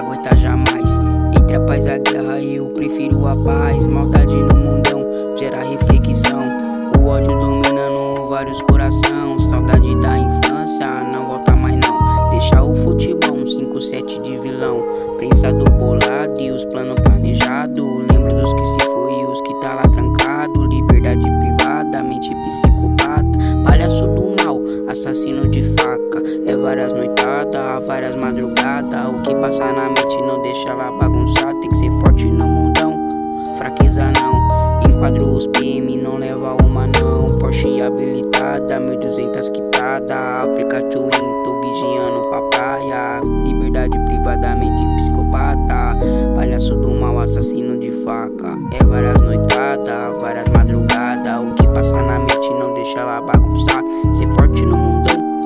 cagueta jamais. Entre a paz e a guerra eu prefiro a paz. Maldade no mundão gera reflexão. O ódio dominando vários corações. Saudade da infância, não volta mais não. Deixa o futebol, um 5-7 de vilão. Prensa do bolado e os planos planejados. Lembro dos que se foi e os que tá lá trancado. Liberdade privada, mente psicopata. Palhaço do mal, assassino de faca. É várias noitadas, várias madrugadas. O que passa na mente não deixa ela bagunçar. Tem que ser forte no mundão, fraqueza não. Enquadro os PM, não leva uma não. Porsche habilitada, 1200 quitada. África Twin, tô vigiando papaya. Liberdade privada, mente psicopata. Palhaço do mal, assassino de faca. É várias noitadas, várias madrugadas. O que passa na mente não deixa ela bagunçar. Ser forte no mundão,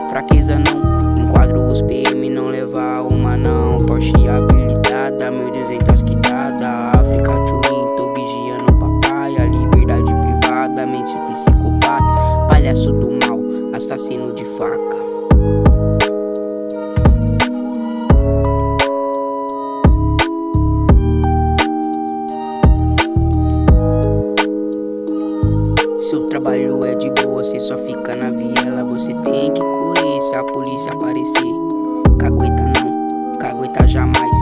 fraqueza não. Enquadro os PM, não leva uma não. Porsche habilitada, 1200 quitada. África Twin, tô vigiando papaya. Liberdade privada, mente psicopata. Palhaço do mal, assassino de faca. Seu trabalho é de boa, cê só fica na viela. Você tem que correr se a polícia aparecer. Cagueta não, cagueta jamais.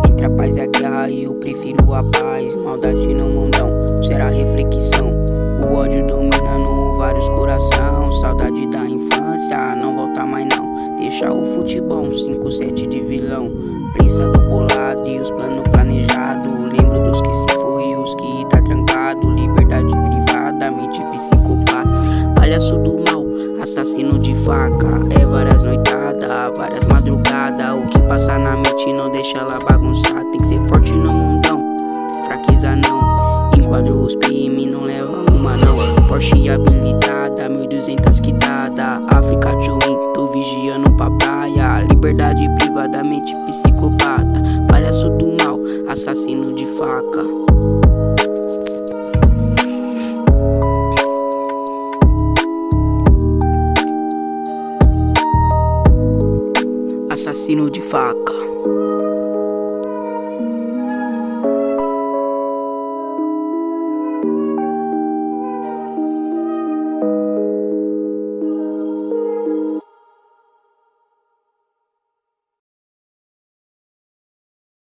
Entre a paz e a guerra eu prefiro a paz. Maldade no mundão gera reflexão. O ódio dominando vários corações. Saudade da infância, não volta mais não. Deixa o futebol, um 5-7 de vilão. Prensa do bolado e os planos planejados. Lembro dos que se foi e os que tá trancado. Liberdade privada, mente psicopata. Palhaço do mal, assassino de faca. É várias noitadas, várias madrugadas. O que passa na mente não deixa ela bagunçar. Tem que ser forte no mundão, fraqueza não. Enquadro os PM, não leva uma não. Porsche habilitada, 1200 quitada. África Twin, tô vigiando papaya. Liberdade privada, mente psicopata. Palhaço do mal, assassino de faca. Assassino de faca.